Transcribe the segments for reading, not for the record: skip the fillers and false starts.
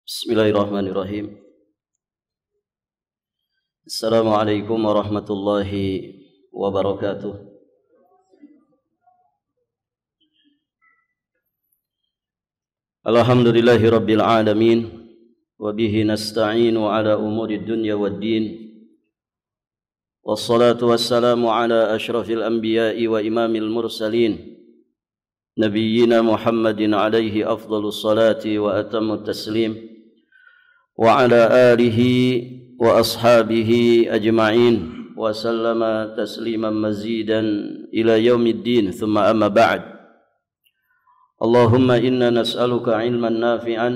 Bismillahirrahmanirrahim. Assalamualaikum warahmatullahi wabarakatuh. Alhamdulillahi rabbil alamin. Wabihi nasta'inu ala umuri dunya waddin. Wassalatu wassalamu ala ashrafil anbiya'i wa imamil mursalin, Nabiyyina Muhammadin alaihi afdalus salati wa atamut taslim, wa ala alihi wa ashabihi ajma'in wa sallama tasliman mazidan ila yaumiddin, thumma amma ba'd. Allahumma inna nas'aluka ilman nafi'an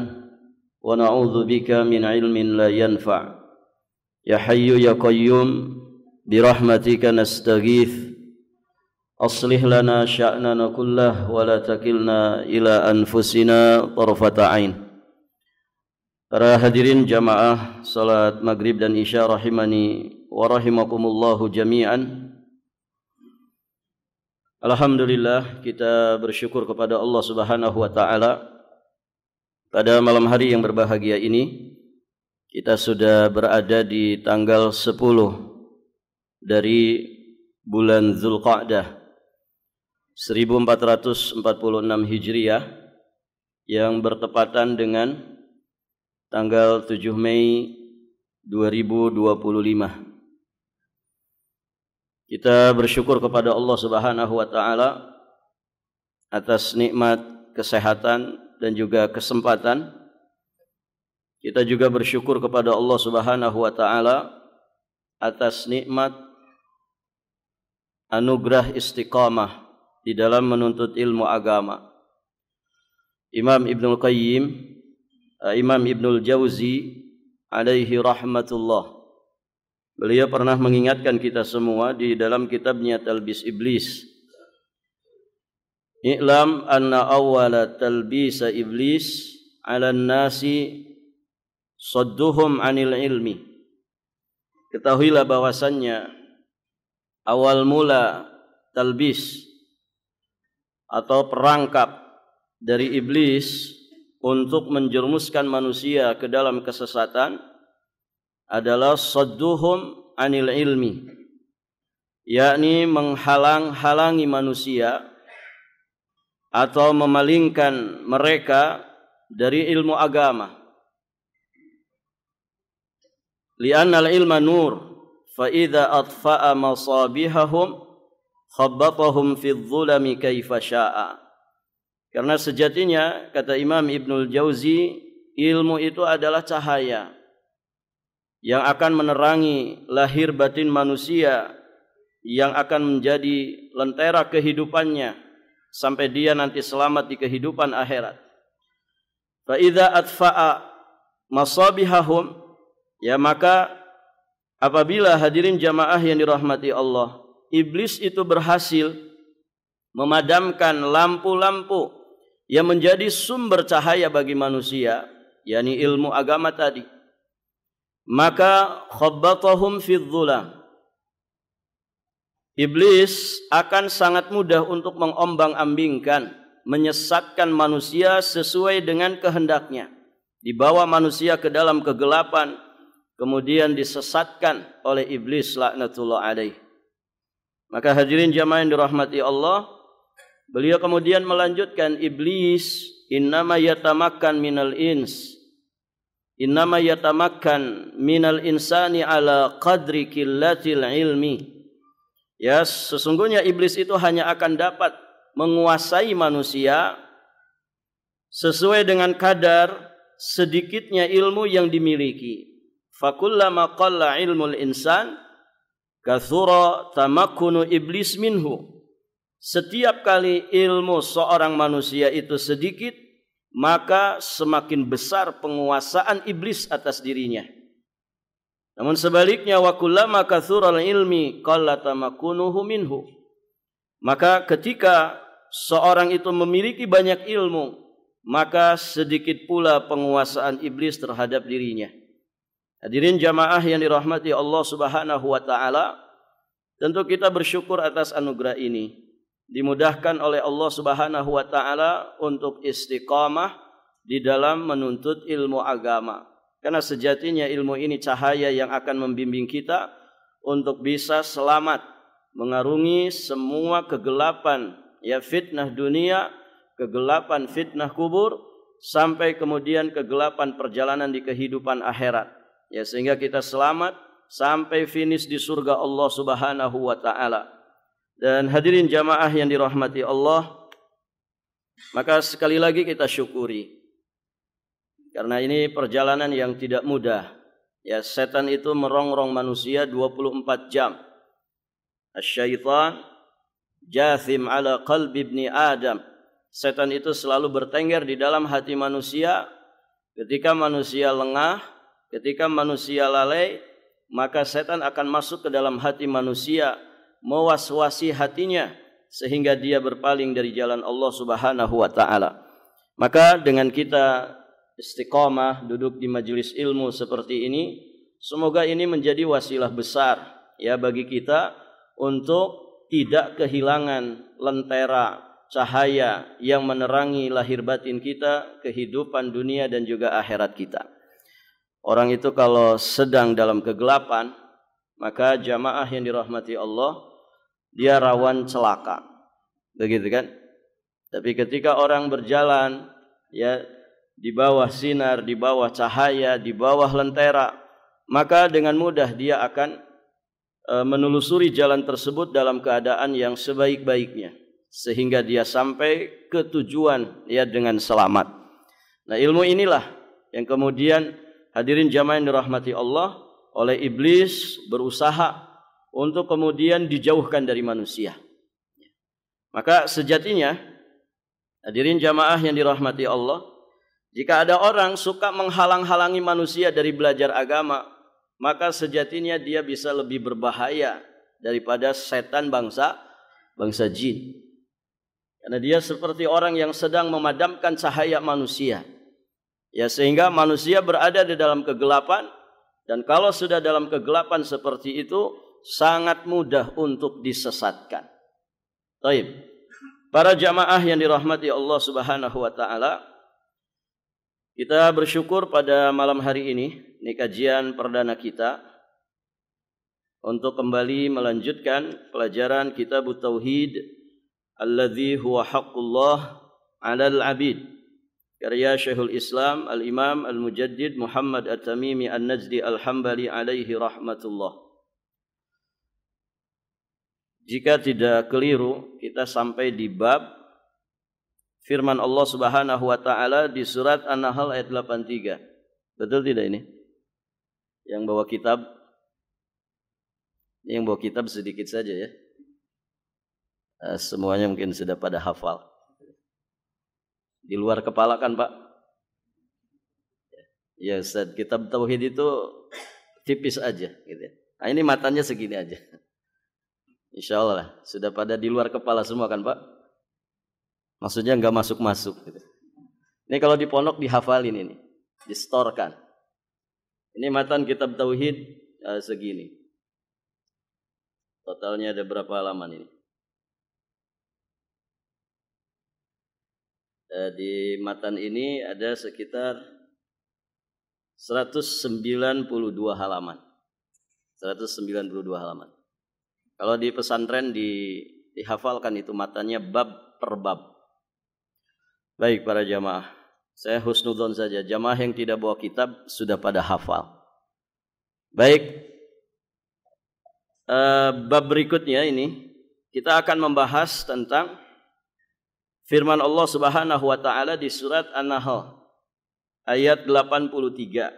wa na'udzu bika min ilmin la yanfa'. Ya hayyu ya qayyum birahmatika nastaghith, aslih lana sya'nana kullah wa la takilna ila anfusina tarfata ain. Para hadirin jamaah salat maghrib dan isya rahimani wa rahimakumullahu jami'an. Alhamdulillah, kita bersyukur kepada Allah Subhanahu wa taala. Pada malam hari yang berbahagia ini kita sudah berada di tanggal 10 dari bulan Zulqa'dah 1446 Hijriah yang bertepatan dengan tanggal 7 Mei 2025. Kita bersyukur kepada Allah Subhanahu wa taala atas nikmat kesehatan dan juga kesempatan. Kita juga bersyukur kepada Allah Subhanahu wa taala atas nikmat anugerah istiqamah di dalam menuntut ilmu agama. Imam Ibnul Jauzi alaihi rahmatullah, beliau pernah mengingatkan kita semua di dalam kitabnya Talbis Iblis. I'lam anna awwala talbisa iblis 'alan nasi sadduhum 'anil ilmi. Ketahuilah bahwasannya awal mula talbis atau perangkap dari iblis untuk menjerumuskan manusia ke dalam kesesatan adalah sadduhum anil ilmi, yakni menghalang-halangi manusia atau memalingkan mereka dari ilmu agama. Li'annal ilma nur, fa idza atfa'a masabihahum khabbatahum fi dhulami kaifa sya'a. Karena sejatinya, kata Imam Ibnul Jauzi, ilmu itu adalah cahaya yang akan menerangi lahir batin manusia, yang akan menjadi lentera kehidupannya sampai dia nanti selamat di kehidupan akhirat. Fa idza atfa'a masabihahum, ya maka apabila hadirin jamaah yang dirahmati Allah, iblis itu berhasil memadamkan lampu-lampu yang menjadi sumber cahaya bagi manusia, yakni ilmu agama tadi, maka khabbatahum fidh dhulam. Iblis akan sangat mudah untuk mengombang-ambingkan, menyesatkan manusia sesuai dengan kehendaknya, dibawa manusia ke dalam kegelapan, kemudian disesatkan oleh iblis laknatullah alaih. Maka hadirin jamaah yang dirahmati Allah, beliau kemudian melanjutkan, iblis innama yatamakkan minal insani ala qadri qillatil ilmi. Ya, sesungguhnya iblis itu hanya akan dapat menguasai manusia sesuai dengan kadar sedikitnya ilmu yang dimiliki. Fakullama qalla ilmul insan kathura tamakkunu iblis minhu. Setiap kali ilmu seorang manusia itu sedikit, maka semakin besar penguasaan iblis atas dirinya. Namun sebaliknya, wa kullama kathural ilmi qalla tamakkunuhu minhu. Maka ketika seorang itu memiliki banyak ilmu, maka sedikit pula penguasaan iblis terhadap dirinya. Hadirin jamaah yang dirahmati Allah Subhanahu wa taala, tentu kita bersyukur atas anugerah ini. Dimudahkan oleh Allah Subhanahu wa taala untuk istiqamah di dalam menuntut ilmu agama. Karena sejatinya ilmu ini cahaya yang akan membimbing kita untuk bisa selamat mengarungi semua kegelapan ya fitnah dunia, kegelapan fitnah kubur, sampai kemudian kegelapan perjalanan di kehidupan akhirat. Ya, sehingga kita selamat sampai finish di surga Allah Subhanahu wa taala. Dan hadirin jamaah yang dirahmati Allah, maka sekali lagi kita syukuri. Karena ini perjalanan yang tidak mudah. Ya, setan itu merongrong manusia 24 jam. Asy-syaitan jathim ala qalbi ibni Adam. Setan itu selalu bertengger di dalam hati manusia. Ketika manusia lengah, ketika manusia lalai, maka setan akan masuk ke dalam hati manusia, mewaswasi hatinya sehingga dia berpaling dari jalan Allah Subhanahu wa taala. Maka dengan kita istiqamah duduk di majelis ilmu seperti ini, semoga ini menjadi wasilah besar ya bagi kita untuk tidak kehilangan lentera cahaya yang menerangi lahir batin kita, kehidupan dunia dan juga akhirat kita. Orang itu kalau sedang dalam kegelapan, maka jamaah yang dirahmati Allah, dia rawan celaka. Begitu kan? Tapi ketika orang berjalan ya di bawah sinar, di bawah cahaya, di bawah lentera, maka dengan mudah dia akan menelusuri jalan tersebut dalam keadaan yang sebaik-baiknya, sehingga dia sampai ke tujuan ya dengan selamat. Nah, ilmu inilah yang kemudian hadirin jamaah yang dirahmati Allah, oleh iblis berusaha untuk kemudian dijauhkan dari manusia. Maka sejatinya hadirin jamaah yang dirahmati Allah, jika ada orang suka menghalang-halangi manusia dari belajar agama, maka sejatinya dia bisa lebih berbahaya daripada setan bangsa jin. Karena dia seperti orang yang sedang memadamkan cahaya manusia. Ya, sehingga manusia berada di dalam kegelapan, dan kalau sudah dalam kegelapan seperti itu sangat mudah untuk disesatkan. Baik. Para jamaah yang dirahmati Allah Subhanahu wa taala, kita bersyukur pada malam hari ini kajian perdana kita untuk kembali melanjutkan pelajaran Kitab Tauhid alladzi huwa haqqullah 'alal 'abid, karya Syekhul Islam Al-Imam Al-Mujaddid Muhammad At-Tamimi An-Najdi Al-Hambali alaihi rahmatullah. Jika tidak keliru, kita sampai di bab firman Allah Subhanahu wa taala di surat An-Nahl ayat 83. Betul tidak ini? Yang bawa kitab, yang bawa kitab sedikit saja ya. Semuanya mungkin sudah pada hafal. Di luar kepala kan, Pak? Ya Ustaz, kitab tauhid itu tipis aja gitu ya. Nah, ini matanya segini aja. Insyaallah sudah pada di luar kepala semua kan, Pak? Maksudnya enggak masuk-masuk gitu. Ini kalau di pondok dihafalin ini, distorkan. Ini matan kitab tauhid segini. Totalnya ada berapa halaman ini? Di matan ini ada sekitar 192 halaman. 192 halaman. Kalau di pesantren dihafalkan itu matanya bab per bab. Baik para jamaah, saya husnudzon saja. Jamaah yang tidak bawa kitab sudah pada hafal. Baik, bab berikutnya ini kita akan membahas tentang firman Allah Subhanahu wa taala di surat An-Nahl ayat 83.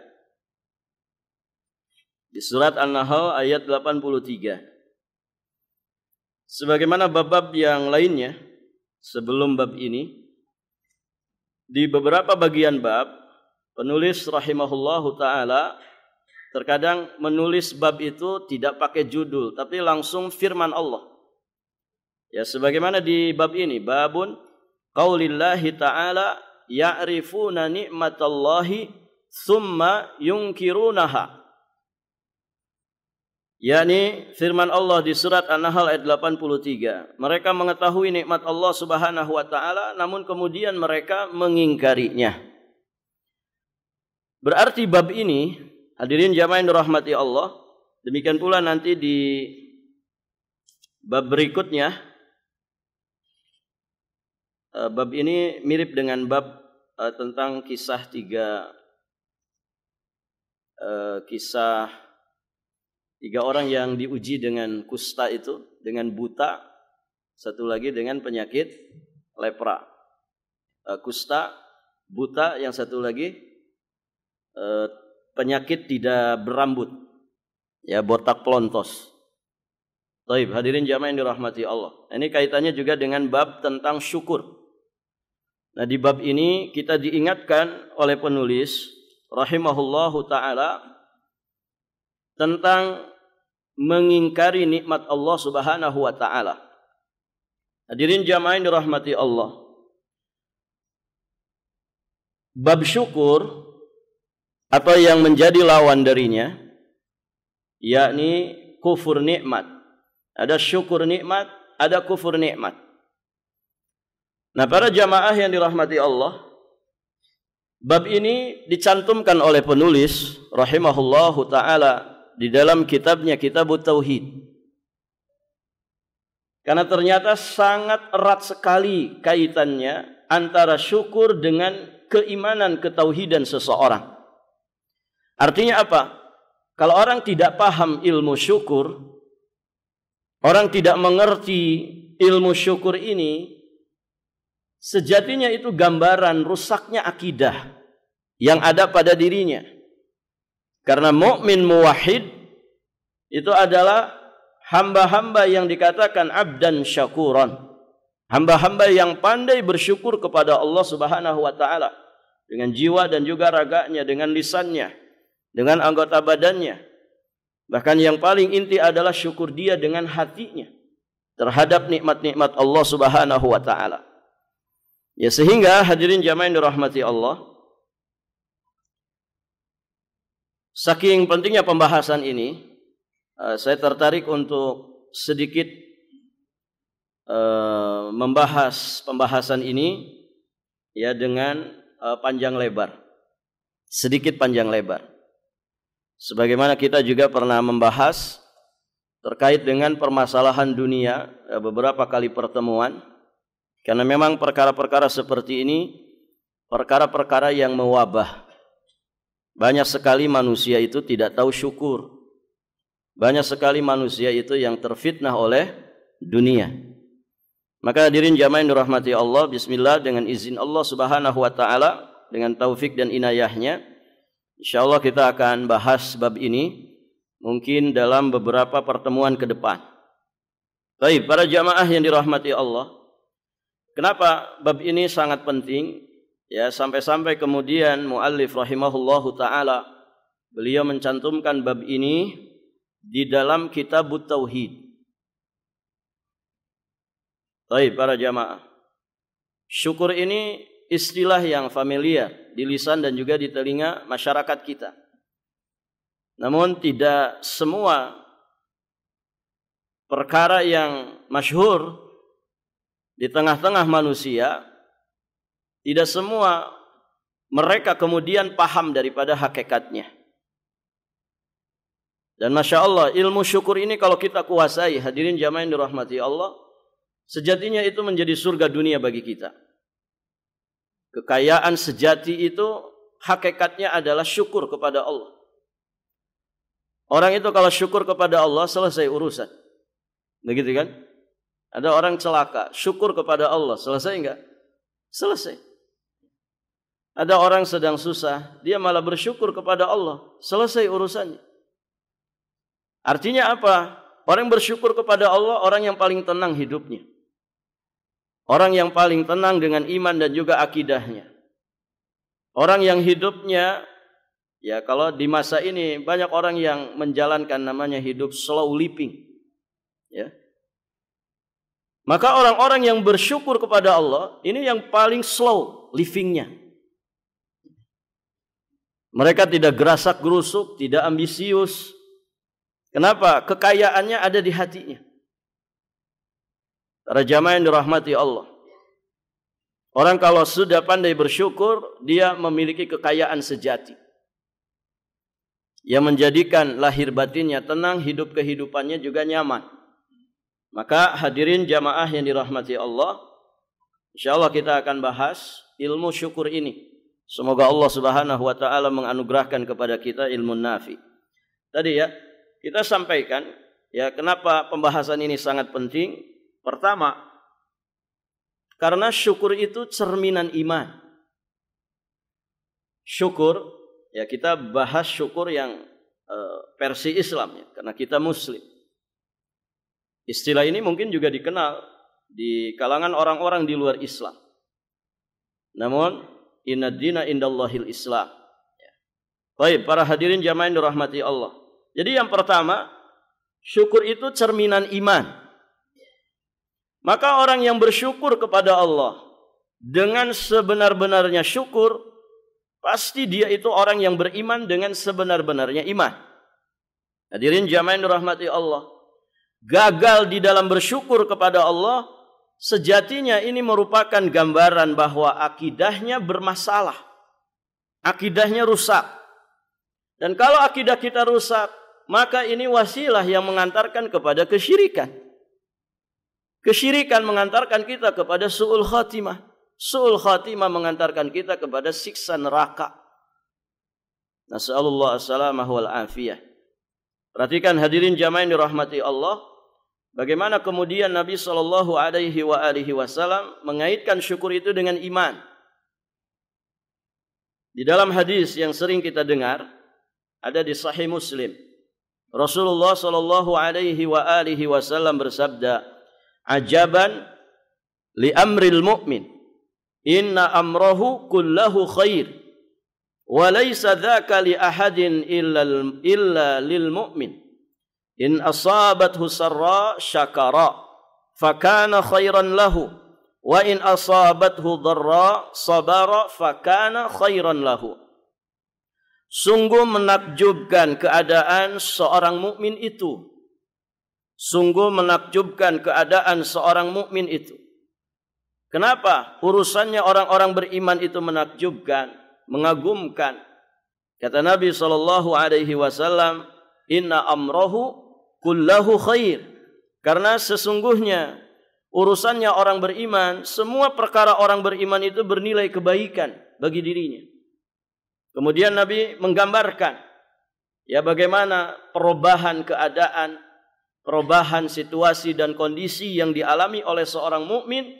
Di surat An-Nahl ayat 83. Sebagaimana bab-bab yang lainnya sebelum bab ini, di beberapa bagian bab penulis rahimahullahu taala terkadang menulis bab itu tidak pakai judul tapi langsung firman Allah. Ya, sebagaimana di bab ini, babun qaulillahi ta'ala ya'rifuna ni'matallahi thumma yunkirunaha. yakni firman Allah di surat An-Nahl ayat 83. Mereka mengetahui nikmat Allah Subhanahu wa taala namun kemudian mereka mengingkarinya. Berarti bab ini, hadirin jamaah yang dirahmati Allah, demikian pula nanti di bab berikutnya, bab ini mirip dengan bab tentang kisah tiga orang yang diuji dengan kusta itu, dengan buta, satu lagi dengan penyakit lepra. Kusta, buta, yang satu lagi penyakit tidak berambut, ya, botak pelontos. Baik, hadirin jamaah yang dirahmati Allah. Ini kaitannya juga dengan bab tentang syukur. Nah, di bab ini kita diingatkan oleh penulis rahimahullahu taala tentang mengingkari nikmat Allah Subhanahu wa taala. Hadirin jamaah yang dirahmati Allah. Bab syukur atau yang menjadi lawan darinya, yakni kufur nikmat. Ada syukur nikmat, ada kufur nikmat. Nah, para jamaah yang dirahmati Allah, bab ini dicantumkan oleh penulis rahimahullahu taala di dalam kitabnya Kitabut Tauhid. Karena ternyata sangat erat sekali kaitannya antara syukur dengan keimanan ketauhidan seseorang. Artinya apa? Kalau orang tidak paham ilmu syukur, orang tidak mengerti ilmu syukur ini, sejatinya itu gambaran rusaknya akidah yang ada pada dirinya. Karena mukmin muwahhid itu adalah hamba-hamba yang dikatakan abdan syakuran, hamba-hamba yang pandai bersyukur kepada Allah Subhanahu wa taala dengan jiwa dan juga raganya, dengan lisannya, dengan anggota badannya. Bahkan yang paling inti adalah syukur dia dengan hatinya terhadap nikmat-nikmat Allah Subhanahu wa taala. Ya, sehingga hadirin jamaah yang dirahmati Allah, saking pentingnya pembahasan ini, saya tertarik untuk sedikit membahas pembahasan ini ya dengan panjang lebar. Sedikit panjang lebar. Sebagaimana kita juga pernah membahas terkait dengan permasalahan dunia beberapa kali pertemuan. Karena memang perkara-perkara seperti ini perkara-perkara yang mewabah. Banyak sekali manusia itu tidak tahu syukur. Banyak sekali manusia itu yang terfitnah oleh dunia. Maka hadirin jamaah yang dirahmati Allah, bismillah, dengan izin Allah Subhanahu wa taala, dengan taufik dan inayahnya, insyaallah kita akan bahas bab ini mungkin dalam beberapa pertemuan ke depan. Baik, para jamaah yang dirahmati Allah, kenapa bab ini sangat penting? Ya, sampai-sampai kemudian muallif rahimahullahu taala beliau mencantumkan bab ini di dalam Kitabut Tauhid. Baik, para jamaah, syukur ini istilah yang familiar di lisan dan juga di telinga masyarakat kita. Namun tidak semua perkara yang masyhur di tengah-tengah manusia, tidak semua mereka kemudian paham daripada hakikatnya. Dan Masya Allah, ilmu syukur ini kalau kita kuasai, hadirin jamaah yang dirahmati Allah, sejatinya itu menjadi surga dunia bagi kita. Kekayaan sejati itu hakikatnya adalah syukur kepada Allah. Orang itu kalau syukur kepada Allah, selesai urusan. Begitu kan? Ada orang celaka, syukur kepada Allah, selesai enggak? Selesai. Ada orang sedang susah, dia malah bersyukur kepada Allah, selesai urusannya. Artinya apa? Orang bersyukur kepada Allah, orang yang paling tenang hidupnya. Orang yang paling tenang dengan iman dan juga akidahnya. Orang yang hidupnya, ya kalau di masa ini banyak orang yang menjalankan namanya hidup slow living. Ya. Maka orang-orang yang bersyukur kepada Allah, ini yang paling slow livingnya. Mereka tidak gerasak gerusuk, tidak ambisius. Kenapa? Kekayaannya ada di hatinya. Para jamaah yang dirahmati Allah, orang kalau sudah pandai bersyukur, dia memiliki kekayaan sejati. yang menjadikan lahir batinnya tenang, hidup kehidupannya juga nyaman. Maka hadirin jamaah yang dirahmati Allah, insyaallah kita akan bahas ilmu syukur ini. Semoga Allah Subhanahu wa taala menganugerahkan kepada kita ilmu nafi. Tadi ya, kita sampaikan ya kenapa pembahasan ini sangat penting. Pertama, karena syukur itu cerminan iman. Syukur, ya kita bahas syukur yang versi Islam ya, karena kita muslim. Istilah ini mungkin juga dikenal di kalangan orang-orang di luar Islam. Namun inna dina indallahil Islam. Baik, para hadirin jamaah yang dirahmati Allah. Jadi yang pertama, syukur itu cerminan iman. Maka orang yang bersyukur kepada Allah dengan sebenar-benarnya syukur, pasti dia itu orang yang beriman dengan sebenar-benarnya iman. Hadirin jamaah yang dirahmati Allah. Gagal di dalam bersyukur kepada Allah, sejatinya ini merupakan gambaran bahwa akidahnya bermasalah. Akidahnya rusak. Dan kalau akidah kita rusak, maka ini wasilah yang mengantarkan kepada kesyirikan. Kesyirikan mengantarkan kita kepada su'ul khatimah. Su'ul khatimah mengantarkan kita kepada siksa neraka. Nas'alullah as-salamah wal afiyah. Perhatikan hadirin jamaah yang dirahmati Allah, bagaimana kemudian Nabi SAW mengaitkan syukur itu dengan iman. Di dalam hadis yang sering kita dengar, ada di Sahih Muslim. Rasulullah SAW bersabda, "Ajaban li amril mu'min, inna amrahu kullahu khair. Walaysa dzaka li ahadin illa lil mu'min. In asabathu sarra syakara fakana khairan lahu, wa in asabathu dharra sabara fakana khairan lahu." Sungguh menakjubkan keadaan seorang mukmin itu. Sungguh menakjubkan keadaan seorang mukmin itu. Kenapa urusannya orang-orang beriman itu menakjubkan, mengagumkan? Kata Nabi SAW, "Inna amrahu kullahu khair." Karena sesungguhnya urusannya orang beriman, semua perkara orang beriman itu bernilai kebaikan bagi dirinya. Kemudian Nabi menggambarkan ya bagaimana perubahan keadaan, perubahan situasi dan kondisi yang dialami oleh seorang mukmin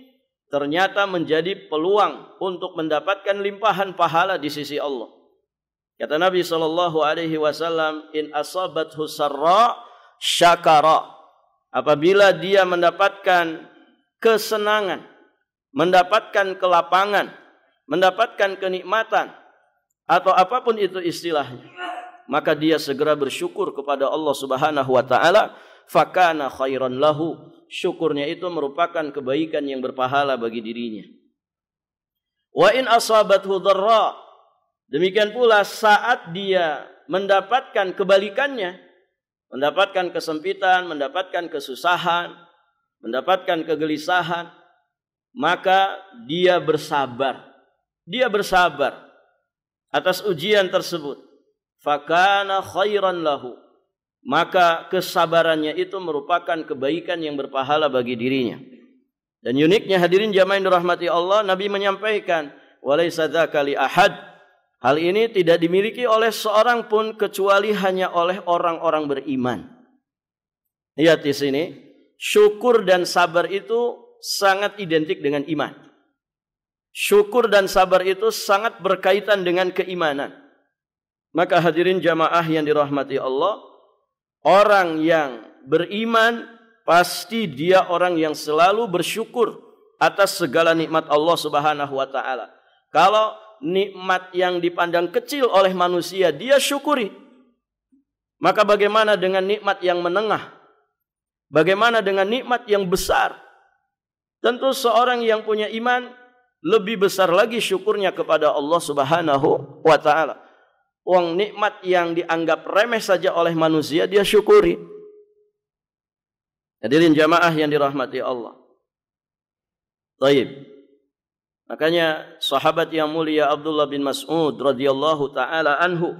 ternyata menjadi peluang untuk mendapatkan limpahan pahala di sisi Allah. Kata Nabi SAW, "In asabathu sarra syakara." Apabila dia mendapatkan kesenangan, mendapatkan kelapangan, mendapatkan kenikmatan, atau apapun itu istilahnya, maka dia segera bersyukur kepada Allah Subhanahu wa taala, fakana khairan lahu. Syukurnya itu merupakan kebaikan yang berpahala bagi dirinya. Wa in asabathu dharra, demikian pula saat dia mendapatkan kebalikannya, mendapatkan kesempitan, mendapatkan kesusahan, mendapatkan kegelisahan, maka dia bersabar. Dia bersabar atas ujian tersebut. Fakana khairan lahu. Maka kesabarannya itu merupakan kebaikan yang berpahala bagi dirinya. Dan uniknya hadirin jamaah yang dirahmati Allah, Nabi menyampaikan, "Walaysa dzaka li ahad." Hal ini tidak dimiliki oleh seorang pun kecuali hanya oleh orang-orang beriman. Lihat di sini, syukur dan sabar itu sangat identik dengan iman. Syukur dan sabar itu sangat berkaitan dengan keimanan. Maka hadirin jamaah yang dirahmati Allah, orang yang beriman pasti dia orang yang selalu bersyukur atas segala nikmat Allah Subhanahu wa taala. Kalau nikmat yang dipandang kecil oleh manusia dia syukuri, maka bagaimana dengan nikmat yang menengah? Bagaimana dengan nikmat yang besar? Tentu seorang yang punya iman lebih besar lagi syukurnya kepada Allah Subhanahu wa taala. Uang nikmat yang dianggap remeh saja oleh manusia dia syukuri. Hadirin jamaah yang dirahmati Allah. Baik. Makanya sahabat yang mulia Abdullah bin Mas'ud radhiyallahu taala anhu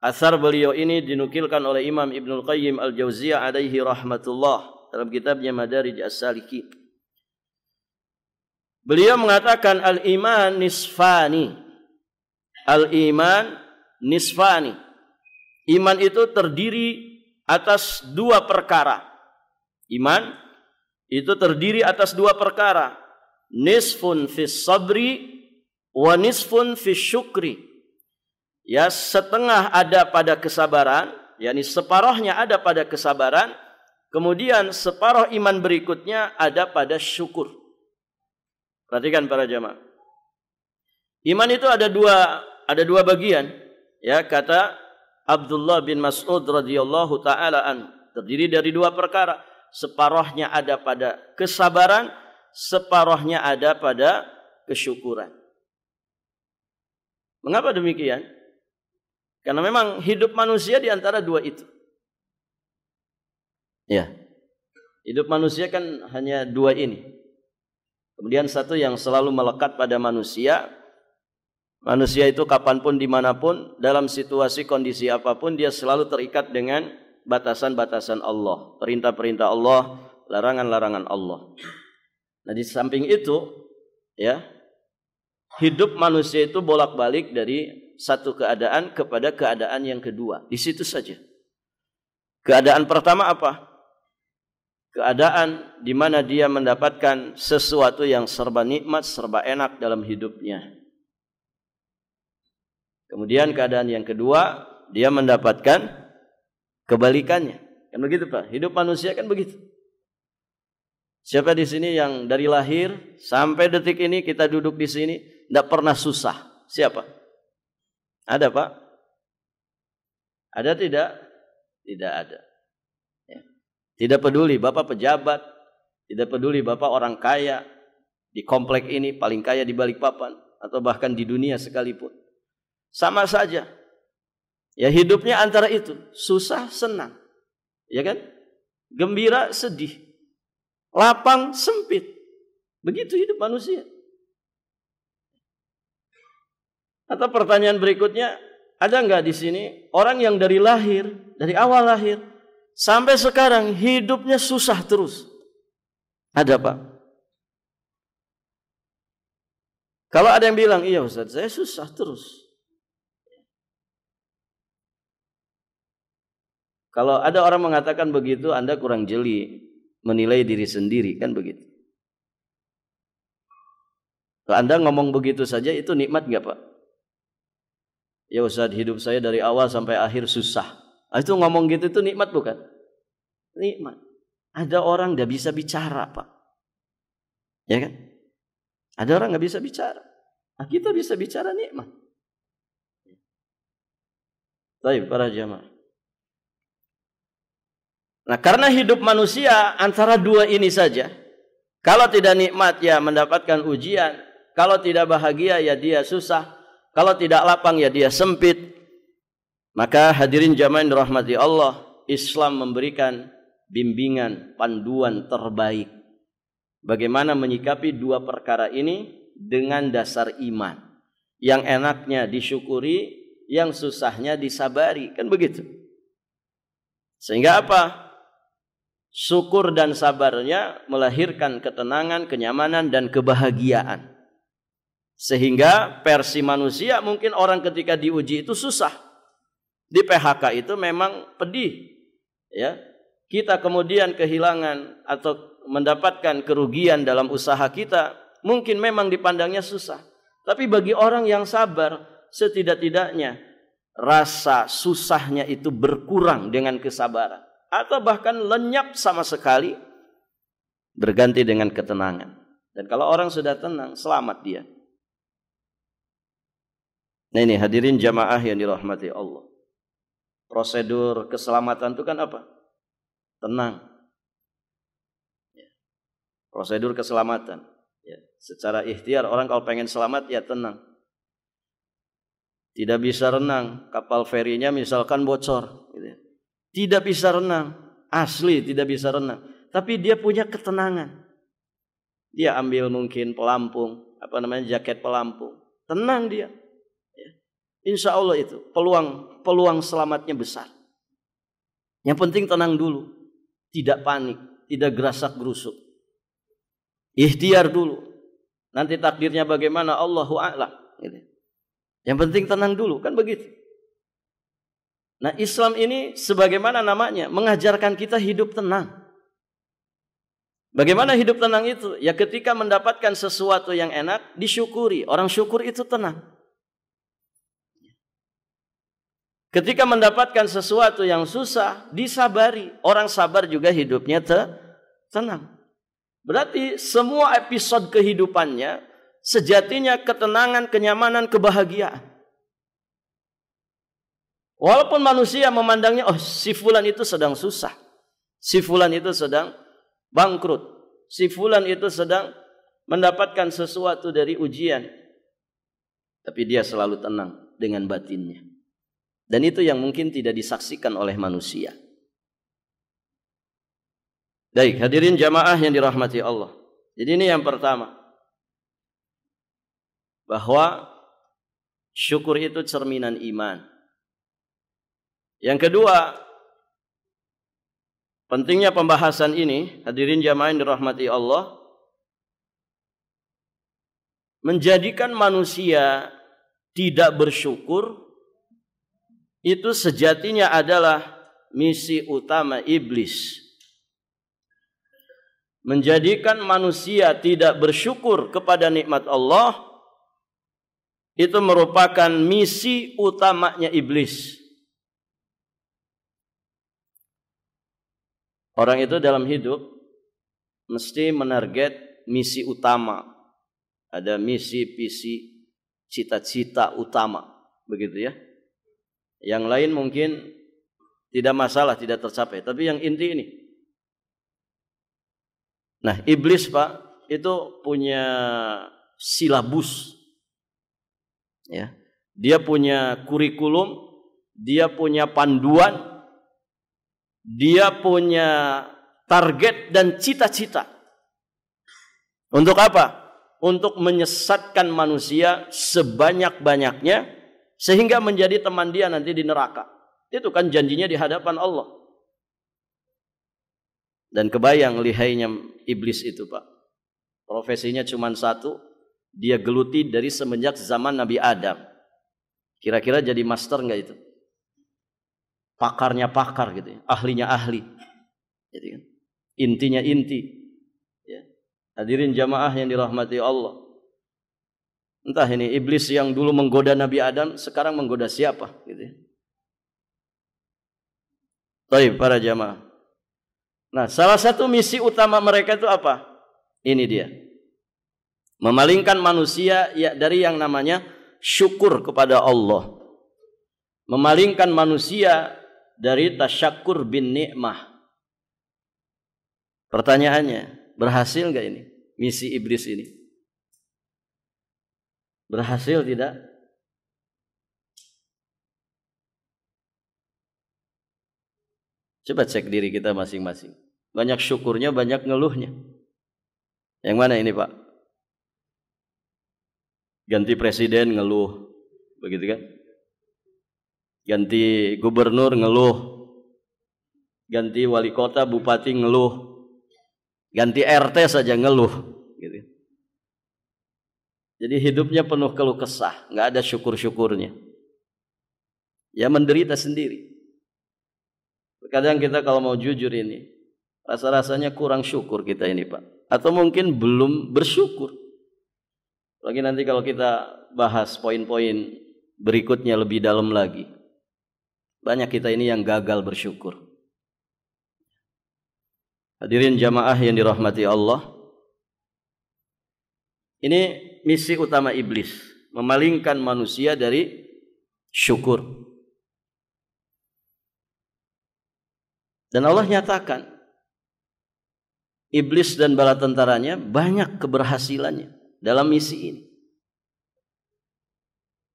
Athar beliau ini dinukilkan oleh Imam Ibnul Qayyim Al-Jauziyah alaihi rahmatullah dalam kitabnya Madarij As-Salikin. Beliau mengatakan al-iman nisfani. Al-iman nisfani. Iman itu terdiri atas dua perkara. Iman itu terdiri atas dua perkara. Nisfun fis sabri wa nisfun fis syukri. Ya, setengah ada pada kesabaran, yakni separuhnya ada pada kesabaran, kemudian separuh iman berikutnya ada pada syukur. Perhatikan para jamaah. Iman itu ada dua bagian. Ya, kata Abdullah bin Mas'ud radhiyallahu taala an, terdiri dari dua perkara. Separuhnya ada pada kesabaran, separuhnya ada pada kesyukuran. Mengapa demikian? Karena memang hidup manusia di antara dua itu. Ya. Hidup manusia kan hanya dua ini. Kemudian satu yang selalu melekat pada manusia. Manusia itu kapanpun, dimanapun, dalam situasi kondisi apapun, dia selalu terikat dengan batasan-batasan Allah. Perintah-perintah Allah, larangan-larangan Allah. Nah, di samping itu, ya, hidup manusia itu bolak-balik dari satu keadaan kepada keadaan yang kedua. Di situ saja. Keadaan pertama apa? Keadaan di mana dia mendapatkan sesuatu yang serba nikmat, serba enak dalam hidupnya. Kemudian keadaan yang kedua, dia mendapatkan kebalikannya. Kan begitu, Pak? Hidup manusia kan begitu. Siapa di sini yang dari lahir sampai detik ini kita duduk di sini tidak pernah susah? Siapa? Ada, Pak? Ada tidak? Tidak ada. Ya. Tidak peduli Bapak pejabat, tidak peduli Bapak orang kaya di komplek ini, paling kaya di Balikpapan, atau bahkan di dunia sekalipun. Sama saja. Ya, hidupnya antara itu, susah, senang. Ya kan? Gembira, sedih. Lapang, sempit. Begitu hidup manusia. Atau pertanyaan berikutnya, ada enggak di sini orang yang dari lahir, dari awal lahir sampai sekarang hidupnya susah terus? Ada, Pak? Kalau ada yang bilang, iya Ustaz, saya susah terus. Kalau ada orang mengatakan begitu, Anda kurang jeli menilai diri sendiri, kan begitu. Kalau Anda ngomong begitu saja, itu nikmat enggak, Pak? Ya Ustaz, hidup saya dari awal sampai akhir susah. Itu ngomong gitu itu nikmat bukan? Nikmat. Ada orang tidak bisa bicara, Pak. Ya kan? Ada orang nggak bisa bicara. Nah, kita bisa bicara, nikmat. Baik, para jamaah. Nah, karena hidup manusia antara dua ini saja. Kalau tidak nikmat ya mendapatkan ujian. Kalau tidak bahagia ya dia susah. Kalau tidak lapang ya dia sempit. Maka hadirin jamaah yang dirahmati Allah, Islam memberikan bimbingan, panduan terbaik. Bagaimana menyikapi dua perkara ini dengan dasar iman. Yang enaknya disyukuri, yang susahnya disabari. Kan begitu. Sehingga apa? Syukur dan sabarnya melahirkan ketenangan, kenyamanan, dan kebahagiaan. Sehingga versi manusia mungkin orang ketika diuji itu susah. Di PHK itu memang pedih. Ya, kita kemudian kehilangan atau mendapatkan kerugian dalam usaha kita, mungkin memang dipandangnya susah. Tapi bagi orang yang sabar, setidak-tidaknya rasa susahnya itu berkurang dengan kesabaran. Atau bahkan lenyap sama sekali, berganti dengan ketenangan. Dan kalau orang sudah tenang, selamat dia. Nah ini hadirin jamaah yang dirahmati Allah. Prosedur keselamatan itu kan apa? Tenang. Ya. Prosedur keselamatan. Ya. Secara ikhtiar orang kalau pengen selamat ya tenang. Tidak bisa renang, kapal ferinya misalkan bocor. Gitu. Tidak bisa renang, asli tidak bisa renang. Tapi dia punya ketenangan. Dia ambil mungkin pelampung, jaket pelampung. Tenang dia. insya Allah itu peluang selamatnya besar. Yang penting tenang dulu, tidak panik, tidak gerasak gerusuk, ikhtiar dulu. Nanti takdirnya bagaimana Allahu a'lam. Yang penting tenang dulu, kan begitu. Nah, Islam ini sebagaimana namanya mengajarkan kita hidup tenang. Bagaimana hidup tenang itu? Ya ketika mendapatkan sesuatu yang enak, disyukuri. Orang syukur itu tenang. Ketika mendapatkan sesuatu yang susah, disabari. Orang sabar juga hidupnya tenang. Berarti semua episode kehidupannya sejatinya ketenangan, kenyamanan, kebahagiaan. Walaupun manusia memandangnya, oh si fulan itu sedang susah, si fulan itu sedang bangkrut, si fulan itu sedang mendapatkan sesuatu dari ujian, tapi dia selalu tenang dengan batinnya. Dan itu yang mungkin tidak disaksikan oleh manusia. Baik, hadirin jamaah yang dirahmati Allah. Jadi ini yang pertama, bahwa syukur itu cerminan iman. Yang kedua, pentingnya pembahasan ini, hadirin jamaah yang dirahmati Allah, menjadikan manusia tidak bersyukur itu sejatinya adalah misi utama iblis. Menjadikan manusia tidak bersyukur kepada nikmat Allah itu merupakan misi utamanya iblis. Orang itu dalam hidup mesti menarget misi utama. Ada misi, visi, cita-cita utama, begitu ya. Yang lain mungkin tidak masalah, tidak tercapai, tapi yang inti ini. Nah, iblis Pak itu punya silabus. Ya. Dia punya kurikulum, dia punya panduan, dia punya target dan cita-cita. Untuk apa? Untuk menyesatkan manusia sebanyak-banyaknya sehingga menjadi teman dia nanti di neraka. Itu kan janjinya di hadapan Allah. Dan kebayang lihainya iblis itu Pak. Profesinya cuma satu, dia geluti dari semenjak zaman Nabi Adam. Kira-kira jadi master enggak itu? Pakarnya pakar gitu ya, ahlinya ahli. Jadi kan, intinya inti. Ya. Hadirin jamaah yang dirahmati Allah. Entah ini iblis yang dulu menggoda Nabi Adam, sekarang menggoda siapa? Gitu ya. Baik para jamaah. Nah, salah satu misi utama mereka itu apa? Ini dia. Memalingkan manusia ya dari yang namanya syukur kepada Allah. Memalingkan manusia dari tasyakur bin ni'mah. Pertanyaannya, berhasil enggak ini misi iblis ini? Berhasil tidak? Coba cek diri kita masing-masing. Banyak syukurnya, banyak ngeluhnya. Yang mana ini Pak? Ganti presiden ngeluh, begitu kan? Ganti gubernur ngeluh, ganti wali kota, bupati ngeluh, ganti RT saja ngeluh, gitu. Jadi hidupnya penuh keluh kesah, nggak ada syukur-syukurnya. Ya menderita sendiri. Kadang kita kalau mau jujur ini, rasa-rasanya kurang syukur kita ini Pak. Atau mungkin belum bersyukur. Lagi nanti kalau kita bahas poin-poin berikutnya lebih dalam lagi. Banyak kita ini yang gagal bersyukur. Hadirin jamaah yang dirahmati Allah. Ini misi utama iblis, memalingkan manusia dari syukur. Dan Allah nyatakan, iblis dan bala tentaranya banyak keberhasilannya dalam misi ini.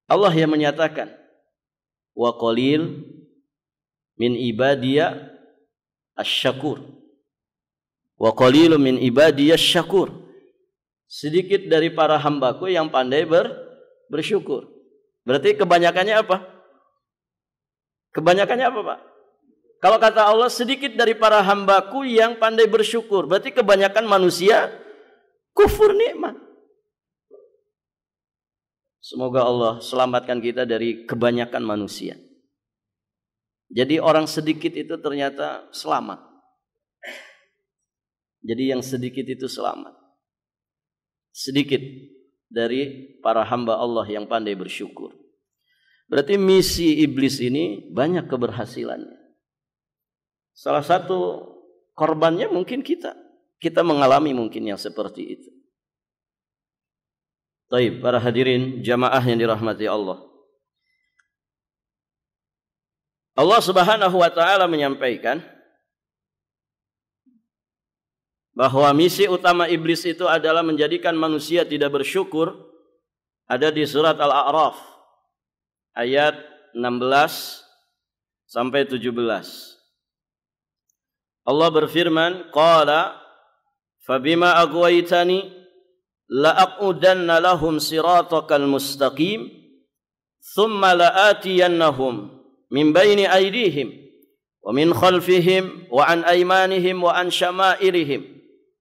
Allah yang menyatakan, wa qalil min ibadiya asy-syakur. Wa qalilun min ibadiya asy-syakur. Sedikit dari para hambaku yang pandai bersyukur. Berarti kebanyakannya apa? Kebanyakannya apa, Pak? Kalau kata Allah, sedikit dari para hambaku yang pandai bersyukur. Berarti kebanyakan manusia kufur nikmat. Semoga Allah selamatkan kita dari kebanyakan manusia. Jadi orang sedikit itu ternyata selamat. Jadi yang sedikit itu selamat. Sedikit dari para hamba Allah yang pandai bersyukur. Berarti misi iblis ini banyak keberhasilannya. Salah satu korbannya mungkin kita. Kita mengalami mungkin yang seperti itu. Baik, para hadirin jamaah yang dirahmati Allah. Allah Subhanahu wa taala menyampaikan bahwa misi utama iblis itu adalah menjadikan manusia tidak bersyukur. Ada di surat Al-A'raf ayat 16 sampai 17. Allah berfirman, qala fabima aghwaytani la'aqudanna lahum siratakal mustaqim thumma la'atiyannahum min baini aydihim wa min khalfihim wa an aymanihim wa an syama'irihim.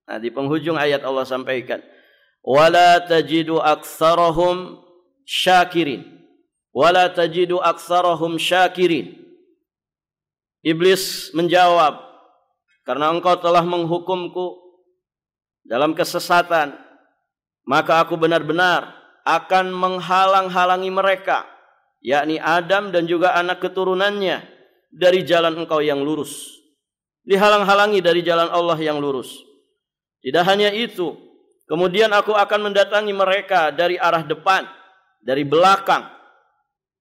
Nah, di penghujung ayat Allah sampaikan, wala tajidu aktsarahum syakirin, wala tajidu aktsarahum syakirin. Iblis menjawab, karena engkau telah menghukumku dalam kesesatan, maka aku benar-benar akan menghalang-halangi mereka, yakni Adam dan juga anak keturunannya, dari jalan engkau yang lurus. Dihalang-halangi dari jalan Allah yang lurus. Tidak hanya itu, kemudian aku akan mendatangi mereka dari arah depan, dari belakang,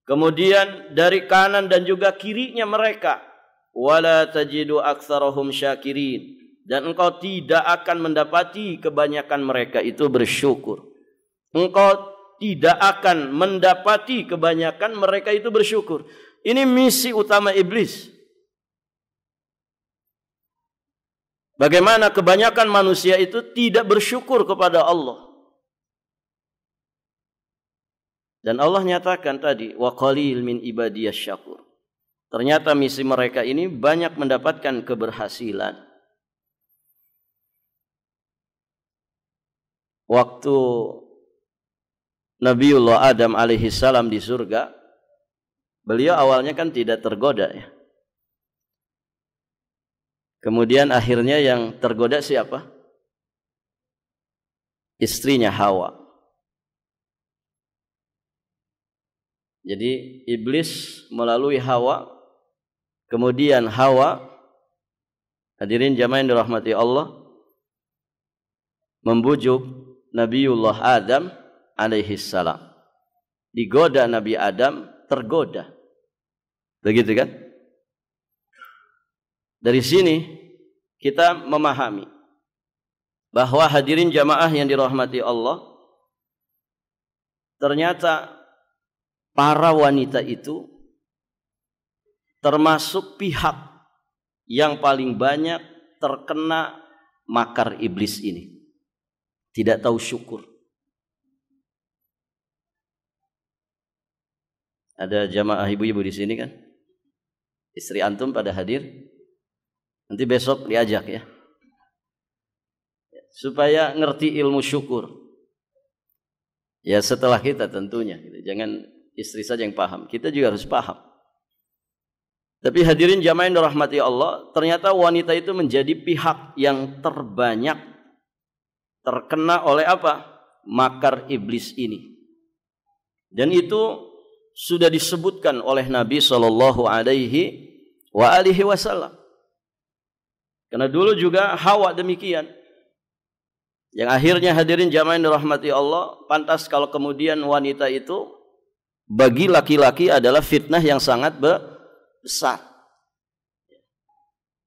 kemudian dari kanan dan juga kirinya mereka. Wala tajidu aktsarahum syakirin. Dan engkau tidak akan mendapati kebanyakan mereka itu bersyukur. Engkau tidak akan mendapati kebanyakan mereka itu bersyukur. Ini misi utama iblis. Bagaimana kebanyakan manusia itu tidak bersyukur kepada Allah. Dan Allah nyatakan tadi, wa qalil min ibadiyas syakur. Ternyata misi mereka ini banyak mendapatkan keberhasilan. Waktu Nabiullah Adam alaihissalam di surga, beliau awalnya kan tidak tergoda ya. Kemudian akhirnya yang tergoda siapa? Istrinya Hawa. Jadi iblis melalui Hawa, kemudian Hawa, hadirin jamaah yang dirahmati Allah, membujuk Nabiullah Adam alaihissalam. Digoda Nabi Adam, tergoda. Begitu kan? Dari sini kita memahami bahwa hadirin jamaah yang dirahmati Allah, ternyata para wanita itu termasuk pihak yang paling banyak terkena makar iblis ini. Tidak tahu syukur. Ada jamaah ibu-ibu di sini kan? Istri antum pada hadir. Nanti besok diajak ya. Supaya ngerti ilmu syukur. Ya setelah kita tentunya. Jangan istri saja yang paham. Kita juga harus paham. Tapi hadirin jamaah yang dirahmati Allah, ternyata wanita itu menjadi pihak yang terbanyak terkena oleh apa? Makar iblis ini. Dan itu sudah disebutkan oleh Nabi sallallahu alaihi wasallam. Karena dulu juga Hawa demikian. Yang akhirnya hadirin jamaah yang dirahmati Allah, pantas kalau kemudian wanita itu bagi laki-laki adalah fitnah yang sangat besar.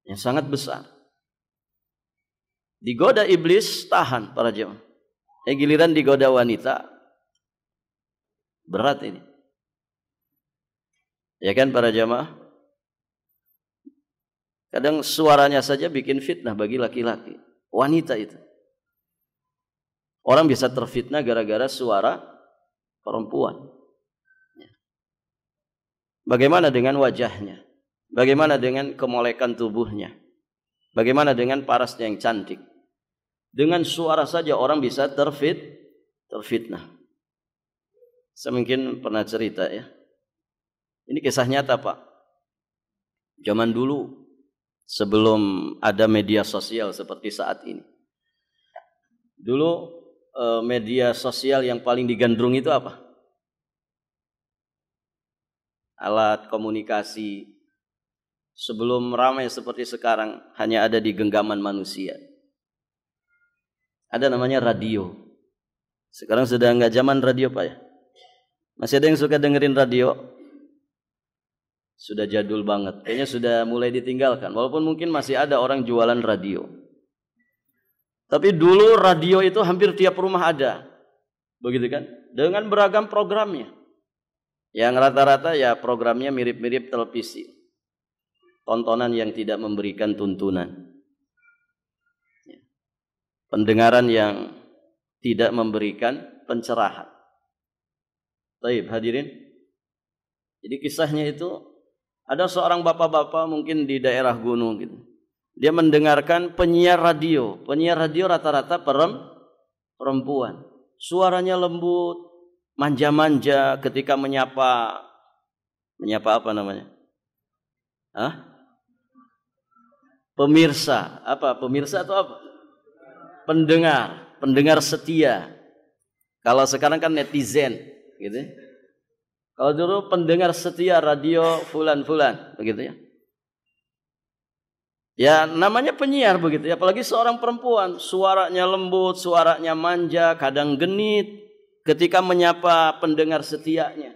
Yang sangat besar. Digoda iblis, tahan para jemaah. Giliran digoda wanita, berat ini. Ya kan para jemaah? Kadang suaranya saja bikin fitnah bagi laki-laki. Wanita itu. Orang bisa terfitnah gara-gara suara perempuan. Bagaimana dengan wajahnya? Bagaimana dengan kemolekan tubuhnya? Bagaimana dengan parasnya yang cantik? Dengan suara saja orang bisa terfitnah. Saya mungkin pernah cerita ya. Ini kisah nyata Pak. Zaman dulu sebelum ada media sosial seperti saat ini. Dulu media sosial yang paling digandrung itu apa? Alat komunikasi. Sebelum ramai seperti sekarang hanya ada di genggaman manusia. Ada namanya radio. Sekarang sudah enggak zaman radio Pak ya. Masih ada yang suka dengerin radio? Sudah jadul banget. Kayaknya sudah mulai ditinggalkan. Walaupun mungkin masih ada orang jualan radio. Tapi dulu radio itu hampir tiap rumah ada. Begitu kan? Dengan beragam programnya. Yang rata-rata ya programnya mirip-mirip televisi. Tontonan yang tidak memberikan tuntunan. Pendengaran yang tidak memberikan pencerahan. Baik, hadirin. Jadi kisahnya itu ada seorang bapak-bapak mungkin di daerah gunung gitu. Dia mendengarkan penyiar radio. Penyiar radio rata-rata perempuan. Suaranya lembut, manja-manja ketika menyapa apa namanya? Pemirsa. Apa? Pemirsa atau apa? Pendengar setia. Kalau sekarang kan netizen, gitu. Kalau dulu pendengar setia radio fulan-fulan, begitu ya. Ya namanya penyiar begitu ya, apalagi seorang perempuan, suaranya lembut, suaranya manja, kadang genit ketika menyapa pendengar setianya.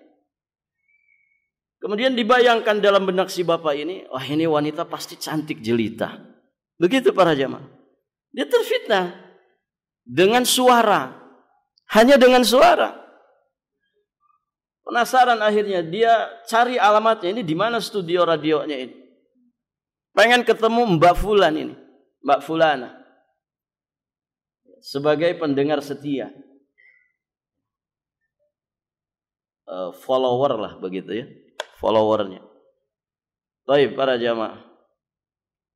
Kemudian dibayangkan dalam benak si bapak ini, wah ini wanita pasti cantik jelita. Begitu para jamaah. Dia terfitnah dengan suara, hanya dengan suara. Penasaran akhirnya dia cari alamatnya, ini di mana studio radionya ini. Pengen ketemu Mbak Fulan ini, Mbak Fulana. Sebagai pendengar setia. Follower lah begitu ya. Followernya. Baik para jamaah.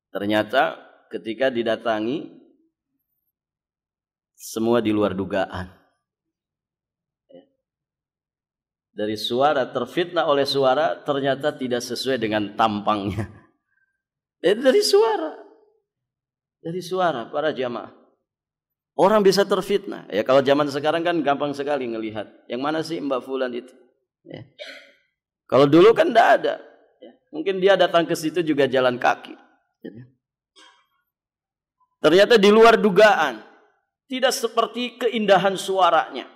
Ternyata ketika didatangi semua di luar dugaan. Dari suara, terfitnah oleh suara, ternyata tidak sesuai dengan tampangnya. Dari suara. Dari suara para jamaah. Orang bisa terfitnah. Ya kalau zaman sekarang kan gampang sekali ngelihat. Yang mana sih Mbak Fulan itu? Ya. Kalau dulu kan tidak ada. Ya. Mungkin dia datang ke situ juga jalan kaki. Ya. Ternyata di luar dugaan. Tidak seperti keindahan suaranya.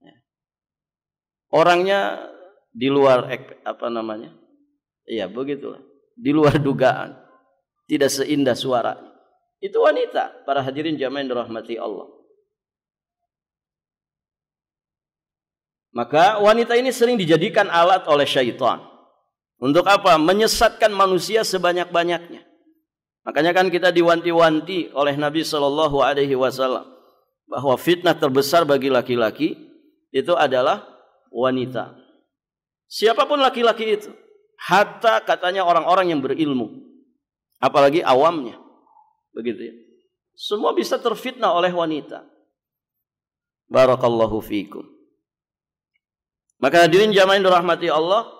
Ya. Orangnya di luar apa namanya? Iya begitulah. Di luar dugaan. Tidak seindah suaranya. Itu wanita. Para hadirin jamaah yang dirahmati Allah. Maka wanita ini sering dijadikan alat oleh syaitan. Untuk apa? Menyesatkan manusia sebanyak-banyaknya. Makanya kan kita diwanti-wanti oleh Nabi SAW bahwa fitnah terbesar bagi laki-laki itu adalah wanita. Siapapun laki-laki itu, hatta katanya orang-orang yang berilmu, apalagi awamnya, begitu ya. Semua bisa terfitnah oleh wanita. Barakallahu fiikum. Maka hadirin jamaah yang dirahmati Allah,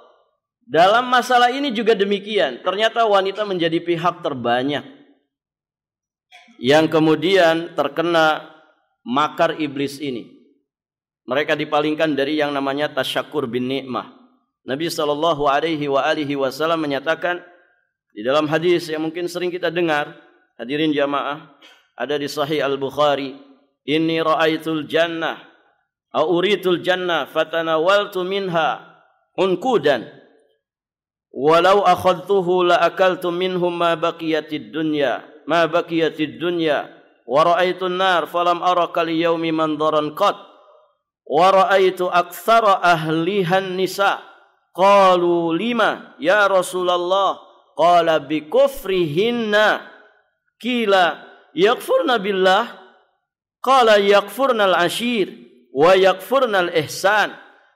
dalam masalah ini juga demikian. Ternyata wanita menjadi pihak terbanyak yang kemudian terkena makar iblis ini. Mereka dipalingkan dari yang namanya tasyakur bin ni'mah. Nabi SAW menyatakan di dalam hadis yang mungkin sering kita dengar, hadirin jamaah, ada di Sahih Al-Bukhari, inni ra'aitul jannah uritul jannah fatanawaltu minha unkudan walau akhadtuhu la akaltu minhum ma baqiyatid dunya wa ra'aitun nar falam ara kal yaumi mandaran qat wa ra'aitu aktsara ahlihan nisa qalu lima ya Rasulullah qala bi kufrihinna qila yakfurna billah qala yakfurnal ashir wa yakfurnal ihsan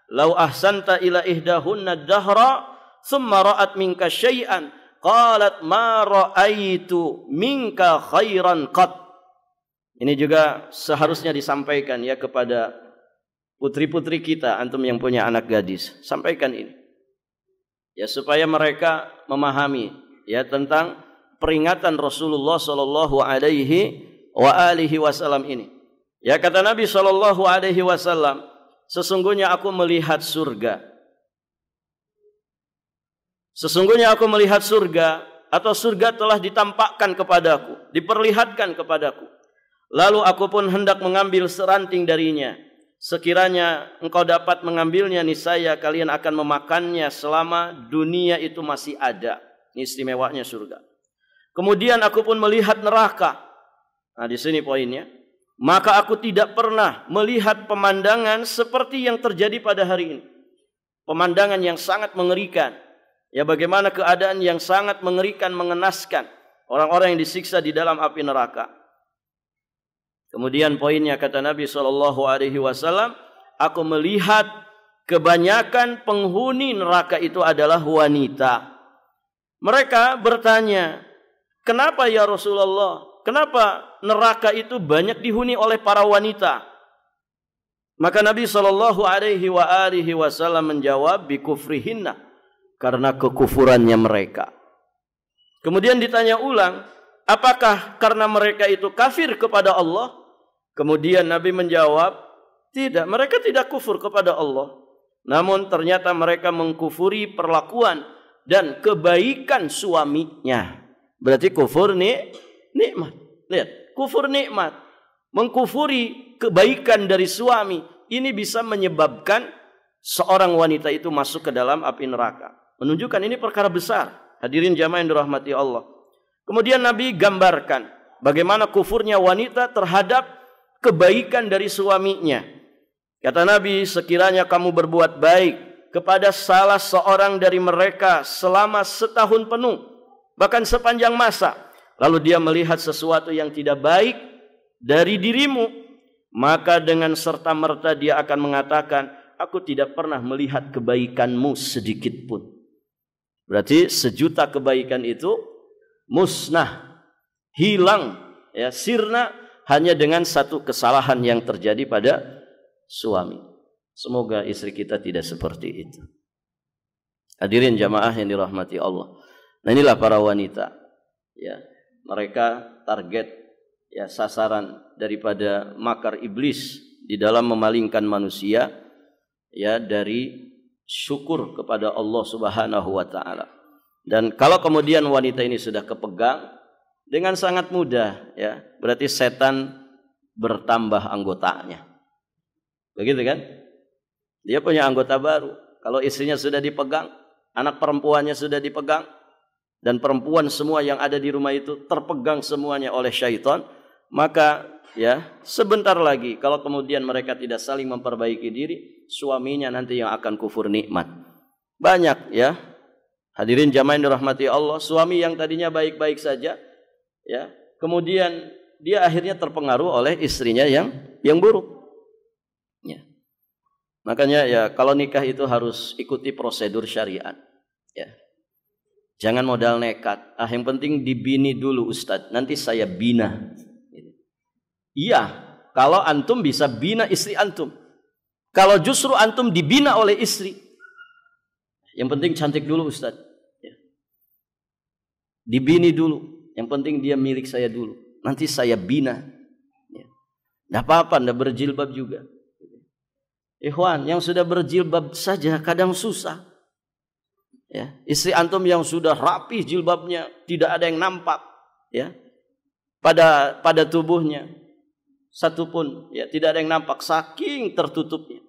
"Lau ahsanta ila ihdahunna dahra, thumma ra'at minka syai'an, qalat ma ra'aitu minka khairan qat." Ini juga seharusnya disampaikan ya kepada putri-putri kita, antum yang punya anak gadis. Sampaikan ini. Ya supaya mereka memahami ya tentang peringatan Rasulullah sallallahu alaihi wasallam ini. Ya kata Nabi sallallahu alaihi wasallam, sesungguhnya aku melihat surga. Sesungguhnya aku melihat surga, atau surga telah ditampakkan kepadaku, diperlihatkan kepadaku. Lalu aku pun hendak mengambil seranting darinya. Sekiranya engkau dapat mengambilnya, niscaya kalian akan memakannya selama dunia itu masih ada. Ini istimewanya surga. Kemudian aku pun melihat neraka. Nah, di sini poinnya. Maka aku tidak pernah melihat pemandangan seperti yang terjadi pada hari ini. Pemandangan yang sangat mengerikan. Ya, bagaimana keadaan yang sangat mengerikan, mengenaskan. Orang-orang yang disiksa di dalam api neraka. Kemudian poinnya kata Nabi SAW, aku melihat kebanyakan penghuni neraka itu adalah wanita. Mereka bertanya, kenapa ya Rasulullah? Kenapa neraka itu banyak dihuni oleh para wanita? Maka Nabi SAW menjawab, bikufrihinna, karena kekufurannya mereka. Kemudian ditanya ulang, apakah karena mereka itu kafir kepada Allah? Kemudian Nabi menjawab, tidak, mereka tidak kufur kepada Allah. Namun ternyata mereka mengkufuri perlakuan dan kebaikan suaminya. Berarti kufur nikmat. Lihat, kufur nikmat. Mengkufuri kebaikan dari suami. Ini bisa menyebabkan seorang wanita itu masuk ke dalam api neraka. Menunjukkan ini perkara besar. Hadirin jamaah yang dirahmati Allah. Kemudian Nabi gambarkan bagaimana kufurnya wanita terhadap kebaikan dari suaminya. Kata Nabi, sekiranya kamu berbuat baik kepada salah seorang dari mereka selama setahun penuh, bahkan sepanjang masa, lalu dia melihat sesuatu yang tidak baik dari dirimu, maka dengan serta-merta dia akan mengatakan, aku tidak pernah melihat kebaikanmu sedikit pun. Berarti 1.000.000 kebaikan itu musnah, hilang, ya, sirna, hanya dengan satu kesalahan yang terjadi pada suami. Semoga istri kita tidak seperti itu. Hadirin jamaah yang dirahmati Allah. Nah, inilah para wanita. Ya, mereka target, ya, sasaran daripada makar iblis di dalam memalingkan manusia, ya, dari syukur kepada Allah Subhanahu wa taala. Dan kalau kemudian wanita ini sudah kepegang dengan sangat mudah, ya, berarti setan bertambah anggotanya. Begitu kan? Dia punya anggota baru. Kalau istrinya sudah dipegang, anak perempuannya sudah dipegang, dan perempuan semua yang ada di rumah itu terpegang semuanya oleh syaitan, maka ya sebentar lagi kalau kemudian mereka tidak saling memperbaiki diri, suaminya nanti yang akan kufur nikmat. Banyak, ya. Hadirin jamaah yang dirahmati Allah, suami yang tadinya baik-baik saja, ya, kemudian dia akhirnya terpengaruh oleh istrinya yang buruk. Ya. Makanya ya kalau nikah itu harus ikuti prosedur syariat. Ya. Jangan modal nekat. Yang penting dibini dulu Ustadz. Nanti saya bina. Iya, kalau antum bisa bina istri antum. Kalau justru antum dibina oleh istri, yang penting cantik dulu Ustadz. Ya. Dibini dulu. Yang penting dia milik saya dulu. Nanti saya bina. Ya. Nggak apa-apa, nggak berjilbab juga. Ikhwan, yang sudah berjilbab saja kadang susah. Ya. Istri antum yang sudah rapi jilbabnya, tidak ada yang nampak, ya, pada tubuhnya. Satu pun, ya, tidak ada yang nampak, saking tertutupnya.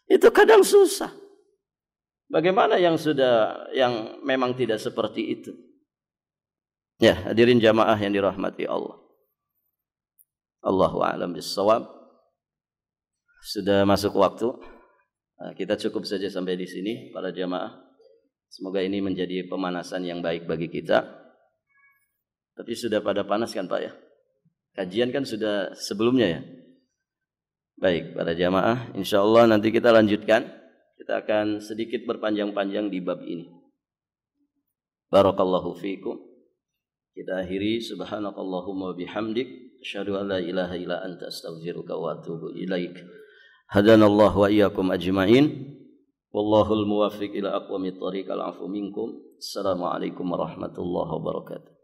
Itu kadang susah. Bagaimana yang memang tidak seperti itu? Ya, hadirin jamaah yang dirahmati Allah. Allahu a'lam bissawab. Sudah masuk waktu. Nah, kita cukup saja sampai di sini para jamaah. Semoga ini menjadi pemanasan yang baik bagi kita. Tapi sudah pada panas kan Pak ya? Kajian kan sudah sebelumnya ya. Baik para jamaah, insyaallah nanti kita lanjutkan kita akan sedikit berpanjang-panjang di bab ini. Barakallahu fiikum. Kita akhiri subhanakallahumma bihamdik asyhadu an la ilaha illa anta astaghfiruka wa atubu ilaik. Hadanallahu wa iyyakum ajmain. Wallahul muwaffiq ila aqwamit thoriq. Al-'afwu minkum. Assalamualaikum warahmatullahi wabarakatuh.